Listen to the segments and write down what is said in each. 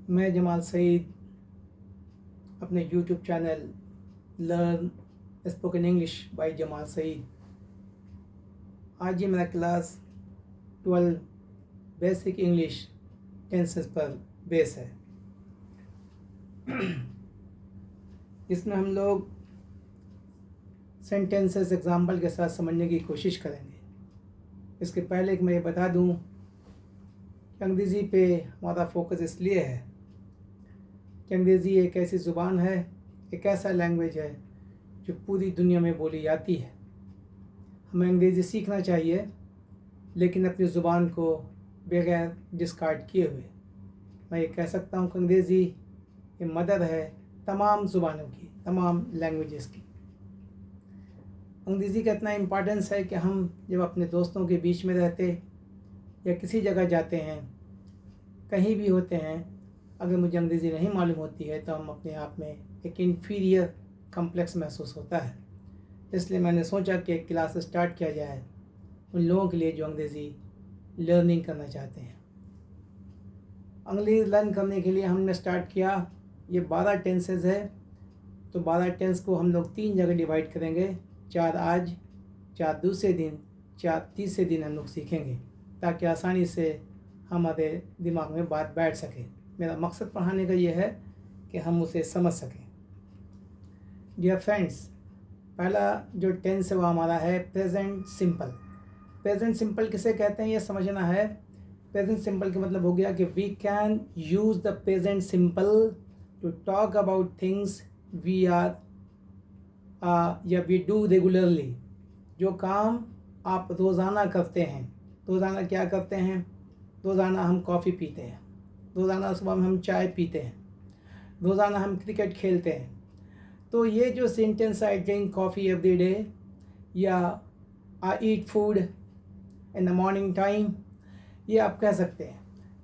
मैं जमाल सईद अपने YouTube channel learn spoken English by Jamal Saeed. आज ये मेरा क्लास 12 बेसिक इंग्लिश टेंसेस पर बेस है। इसमें हम लोग सेंटेंसेस एग्जाम्पल के साथ समझने की कोशिश करेंगे। इसके पहले मैं ये बता दूं कि अंग्रेज़ी पे हमारा फोकस इसलिए है कि अंग्रेज़ी एक ऐसी ज़ुबान है, एक ऐसा लैंग्वेज है जो पूरी दुनिया में बोली जाती है। हमें अंग्रेज़ी सीखना चाहिए, लेकिन अपनी ज़ुबान को बगैर डिस्कार्ड किए हुए। मैं ये कह सकता हूँ कि अंग्रेज़ी ये मदर है तमाम ज़ुबानों की, तमाम लैंग्वेजेस की। अंग्रेज़ी का इतना इम्पोर्टेंस है कि हम जब अपने दोस्तों के बीच में रहते या किसी जगह जाते हैं, कहीं भी होते हैं, अगर मुझे अंग्रेज़ी नहीं मालूम होती है तो हम अपने आप में एक इन्फीरियर कम्प्लेक्स महसूस होता है। इसलिए मैंने सोचा कि एक क्लास स्टार्ट किया जाए उन लोगों के लिए जो अंग्रेज़ी लर्निंग करना चाहते हैं। अंग्रेज़ी लर्न करने के लिए हमने स्टार्ट किया, ये 12 टेंसेज है, तो 12 टेंस को हम लोग 3 जगह डिवाइड करेंगे। 4 आज, 4 दूसरे दिन, 4 तीसरे दिन हम लोग सीखेंगे, ताकि आसानी से हमारे दिमाग में बात बैठ सके। मेरा मकसद पढ़ाने का ये है कि हम उसे समझ सकें। डियर फ्रेंड्स, पहला जो टेंस है वो हमारा है प्रेजेंट सिंपल। प्रेजेंट सिंपल किसे कहते हैं ये समझना है। प्रेजेंट सिंपल का मतलब हो गया कि we can use the present simple to talk about things we are या वी डू रेगुलरली। जो काम आप रोज़ाना करते हैं। रोज़ाना क्या करते हैं? रोज़ाना हम कॉफ़ी पीते हैं, रोज़ाना सुबह में हम चाय पीते हैं, रोज़ाना हम क्रिकेट खेलते हैं। तो ये जो sentence I drink coffee every day या I eat food in the morning time, ये आप कह सकते हैं।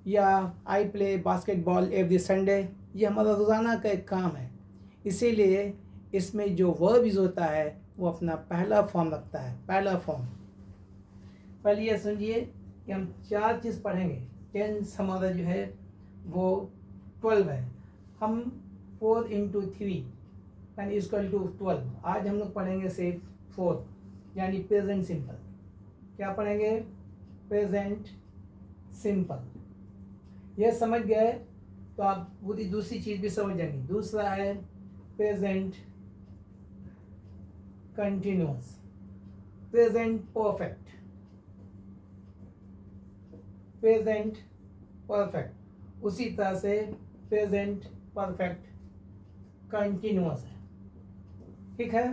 या I play basketball every Sunday, ये हमारा रोज़ाना का एक काम है। इसीलिए इसमें जो वर्ब यूज़ होता है वो अपना पहला फॉर्म रखता है। पहला फॉर्म, पहले ये समझिए कि हम 4 चीज़ पढ़ेंगे। टेंस हमारा जो है वो 12 है। हम 4 × 3 यानी इक्वल टू 12। आज हम लोग पढ़ेंगे सिर्फ 4 यानी प्रेजेंट सिंपल। क्या पढ़ेंगे? Present simple. ये समझ गए तो आप पूरी दूसरी चीज़ भी समझ जाएंगे। दूसरा है present continuous, present perfect, present perfect. उसी तरह से प्रेजेंट परफेक्ट कंटिन्यूअस है। ठीक है।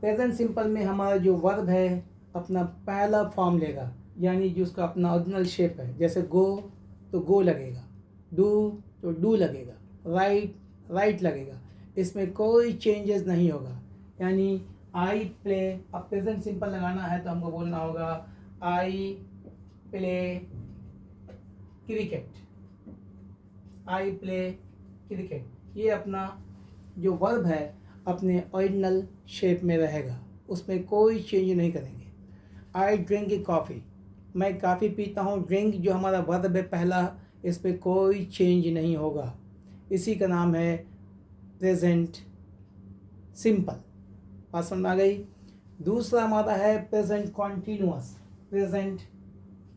प्रेजेंट सिंपल में हमारा जो वर्ब है अपना पहला फॉर्म लेगा, यानी जो उसका अपना ओरिजिनल शेप है। जैसे गो तो गो लगेगा, डू तो डू लगेगा, राइट राइट लगेगा। इसमें कोई चेंजेस नहीं होगा। यानी आई प्ले, अब प्रेजेंट सिंपल लगाना है तो हमको बोलना होगा I play cricket, I play cricket. ये अपना जो वर्ब है अपने ओरिजिनल शेप में रहेगा, उसमें कोई चेंज नहीं करेंगे। आई ड्रिंक कॉफ़ी, मैं काफ़ी पीता हूँ। ड्रिंक जो हमारा वर्ब है पहला, इस पर कोई चेंज नहीं होगा। इसी का नाम है प्रेजेंट सिंपल। बात समझ में आ गई। दूसरा हमारा है प्रेजेंट कॉन्टीन्यूअस। प्रेजेंट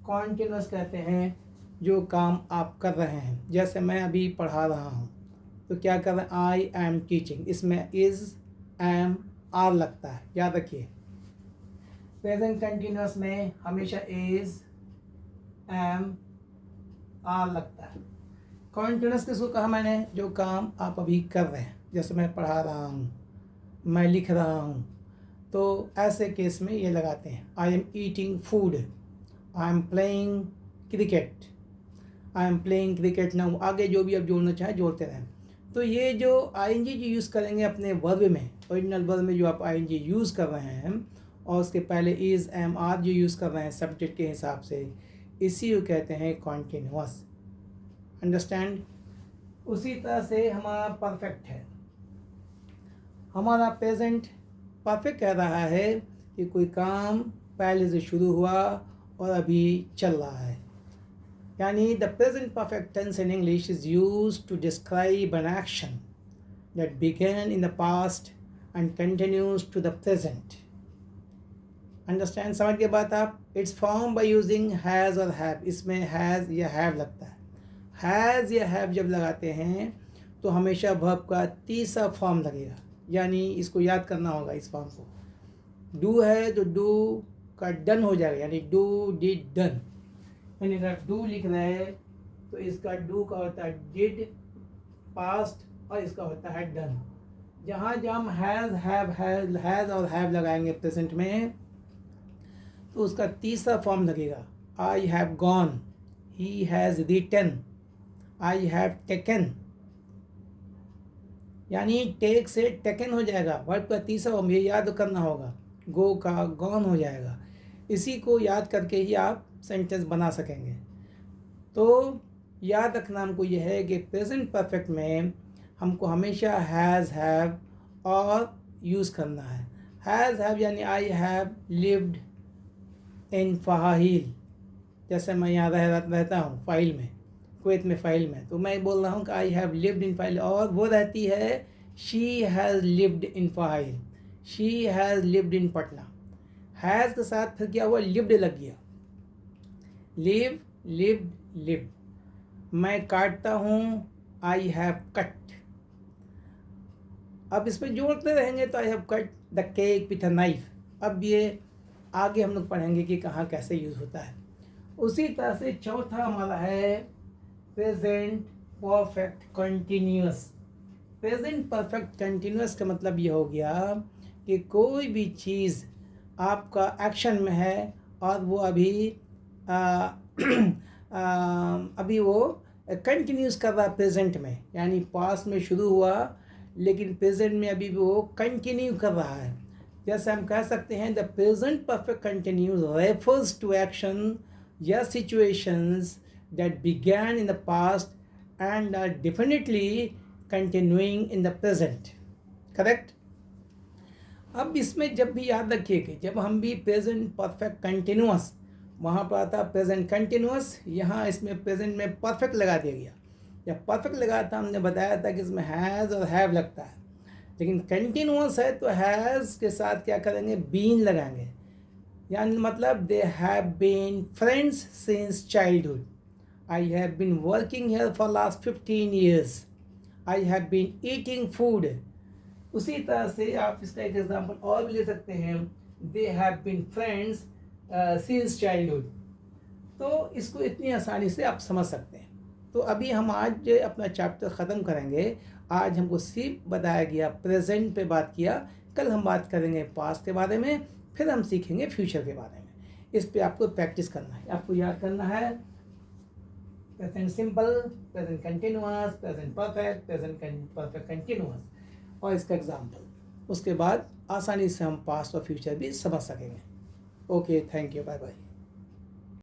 कॉन्टीन्यूअस कहते हैं जो काम आप कर रहे हैं। जैसे मैं अभी पढ़ा रहा हूँ तो क्या कर रहे हैं? आई एम टीचिंग, इसमें इज़ एम आर लगता है, याद रखिए। प्रेजेंट कंटिन्यूअस में हमेशा इज़ एम आर लगता है। कॉन्टिन्यूअस किसको कहा मैंने? जो काम आप अभी कर रहे हैं। जैसे मैं पढ़ा रहा हूँ, मैं लिख रहा हूँ, तो ऐसे केस में ये लगाते हैं। I am eating food, I am playing cricket, I am playing cricket now. आगे जो भी आप जोड़ना चाहें जोड़ते रहें। तो ये जो आईएनजी जो यूज़ करेंगे अपने वर्ब में, ओरिजिनल वर्ब में जो आप आईएनजी यूज़ कर रहे हैं और उसके पहले इज़ एम आर जो यूज़ कर रहे हैं सब्जेक्ट के हिसाब से, इसी को कहते हैं कॉन्टिन्यूअस। अंडरस्टैंड? उसी तरह से हमारा परफेक्ट है। हमारा प्रेजेंट परफेक्ट कह रहा है कि कोई काम पहले से शुरू हुआ और अभी चल रहा है। यानी the present perfect tense in English is used to describe an action that began in the past and continues to the present. Understand, समझ के बात आप। It's form by using has और हैव। इसमें हैज़ या हैव लगता है। Has या हैव जब लगाते हैं तो हमेशा वर्ब का तीसरा फॉर्म लगेगा, यानी इसको याद करना होगा इस फॉर्म को। डू है तो डू का डन हो जाएगा, यानी डू डिड डन। यानी अगर डू लिख रहे हैं तो इसका डू का होता है डिड पास्ट और इसका होता है डन। जहाँ जहाँ हम हैज़ और हैव लगाएंगे प्रेजेंट में तो उसका तीसरा फॉर्म लगेगा। I have gone, he has written, I have taken, यानी टेक से टेकन हो जाएगा। वर्ब का तीसरा फॉर्म ये याद करना होगा। गो का गॉन हो जाएगा। इसी को याद करके ही आप सेंटेंस बना सकेंगे। तो याद रखना हमको यह है कि प्रेजेंट परफेक्ट में हमको हमेशा हैज़ हैव और यूज़ करना है। हैज़ हैव यानी आई हैव लिव्ड इन फ़हाइल, जैसे मैं यहाँ रहता हूँ फ़ाइल में, कुवैत में फ़ाइल में, तो मैं बोल रहा हूँ कि आई हैव लिव्ड इन फ़ाइल, और वो रहती है शी हैज़ लिव्ड इन फ़हाइल, she has lived in Patna. Has के साथ फिर क्या हुआ, लिव्ड लग गया। Live lived lived. मैं काटता हूँ, आई हैव कट। अब इसमें जोड़ते रहेंगे तो I have cut the cake with a knife. अब ये आगे हम लोग पढ़ेंगे कि कहाँ कैसे यूज़ होता है। उसी तरह से चौथा हमारा है present perfect continuous. Present perfect continuous का मतलब ये हो गया कि कोई भी चीज़ आपका एक्शन में है और वो अभी अभी वो कंटिन्यूस कर रहा है प्रेजेंट में, यानी पास्ट में शुरू हुआ लेकिन प्रेजेंट में अभी भी वो कंटिन्यू कर रहा है। जैसे हम कह सकते हैं the present perfect continuous refers to action या situations that began in the past and are definitely continuing in the present. Correct. अब इसमें जब भी याद रखिए कि जब हम भी प्रेजेंट परफेक्ट कंटिन्यूअस, वहाँ पर आता प्रेजेंट कंटिन्यूअस, यहाँ इसमें प्रेजेंट में परफेक्ट लगा दिया गया। जब परफेक्ट लगा था हमने बताया था कि इसमें हैज़ और हैव लगता है, लेकिन कंटिन्यूअस है तो हैज़ के साथ क्या करेंगे, बीन लगाएंगे। यानी मतलब they have been friends since childhood, I have been working here for last 15 years, I have been eating food. उसी तरह से आप इसका एक एग्जांपल और भी ले सकते हैं, they have been friends since childhood. तो इसको इतनी आसानी से आप समझ सकते हैं। तो अभी हम आज अपना चैप्टर ख़त्म करेंगे। आज हमको सिर्फ बताया गया प्रेजेंट पे बात किया, कल हम बात करेंगे पास्ट के बारे में, फिर हम सीखेंगे फ्यूचर के बारे में। इस पे आपको प्रैक्टिस करना है, आपको याद करना है present simple, present continuous, present perfect, present perfect continuous और इसका एग्जाम्पल। उसके बाद आसानी से हम पास्ट और फ्यूचर भी समझ सकेंगे। Okay, thank you, bye bye.